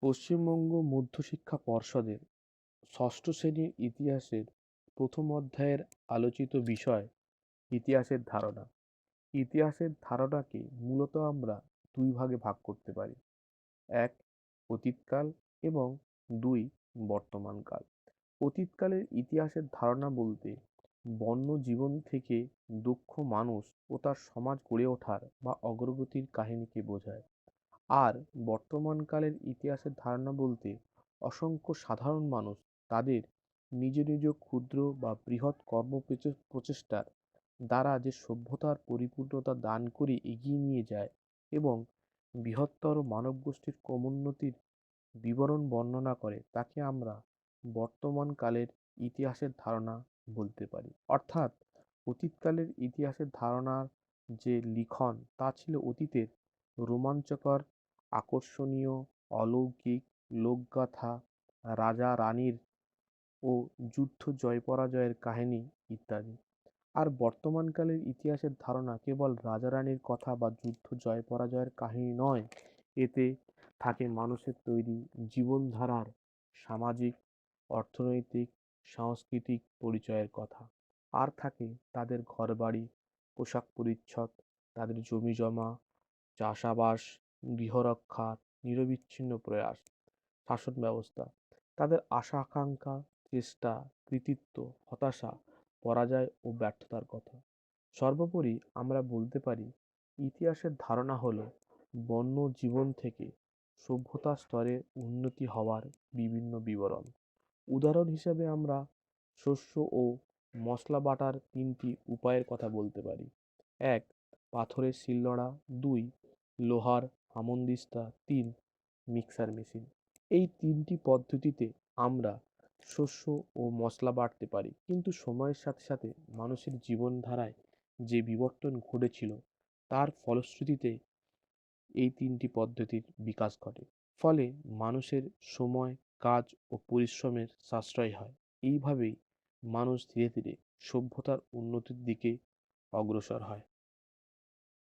পশ্চিমবঙ্গ মধ্যশিক্ষা পর্ষদের ষষ্ঠ শ্রেণীর ইতিহাসের প্রথম অধ্যায়ের আলোচিত বিষয় ইতিহাসের ধারণা। ইতিহাসের ধারণাকে মূলত আমরা দুই ভাগে ভাগ করতে পারি। এক, অতীতকাল এবং দুই, বর্তমানকাল। অতীতকালের ইতিহাসের ধারণা বলতে বন্য জীবন থেকে দক্ষ মানুষ ও তার সমাজ গড়ে ওঠার বা অগ্রগতির কাহিনীকে বোঝায়। আর বর্তমানকালের ইতিহাসের ধারণা বলতে অসংখ্য সাধারণ মানুষ তাদের নিজ নিজ ক্ষুদ্র বা বৃহৎ প্রচেষ্টার দ্বারা যে সভ্যতার পরিপূর্ণতা দান করে এগিয়ে নিয়ে যায় এবং বৃহত্তর মানবগোষ্ঠীর ক্রমোন্নতির বিবরণ বর্ণনা করে, তাকে আমরা বর্তমানকালের ইতিহাসের ধারণা বলতে পারি। অর্থাৎ অতীতকালের ইতিহাসের ধারণার যে লিখন তা ছিল অতীতের রোমাঞ্চকর, আকর্ষণীয়, অলৌকিক লোকগাথা, রাজা রানীর ও যুদ্ধ জয় পরাজয়ের কাহিনী ইত্যাদি। আর বর্তমানকালের ইতিহাসের ধারণা কেবল রাজা রানীর কথা বা যুদ্ধ জয় পরাজয়ের কাহিনী নয়, এতে থাকে মানুষের তৈরি জীবনধারার সামাজিক, অর্থনৈতিক, সাংস্কৃতিক পরিচয়ের কথা। আর থাকে তাদের ঘরবাড়ি, পোশাক পরিচ্ছদ, তাদের জমিজমা, চাষাবাস, গৃহরক্ষার নিরবিচ্ছিন্ন প্রয়াস, শাসন ব্যবস্থা, তাদের আশা আকাঙ্ক্ষা, চেষ্টা, কৃতিত্ব, হতাশা, পরাজয় ও ব্যর্থতার কথা। সর্বোপরি আমরা বলতে পারি ইতিহাসের ধারণা হলো বন্য জীবন থেকে সভ্যতার স্তরে উন্নতি হওয়ার বিভিন্ন বিবরণ। উদাহরণ হিসেবে আমরা শস্য ও মশলা বাটার তিনটি উপায়ের কথা বলতে পারি। এক, পাথরের শিলনোড়া। দুই, লোহার হামানদিস্তা। তিন, মিক্সার মেশিন। এই তিনটি পদ্ধতিতে আমরা শস্য ও মশলা বাটতে পারি, কিন্তু সময়ের সাথে সাথে মানুষের জীবনধারায় যে বিবর্তন ঘটেছিল তার ফলশ্রুতিতে এই তিনটি পদ্ধতির বিকাশ ঘটে। ফলে মানুষের সময়, কাজ ও পরিশ্রমের সাশ্রয় হয়। এইভাবেই মানুষ ধীরে ধীরে সভ্যতার উন্নতির দিকে অগ্রসর হয়।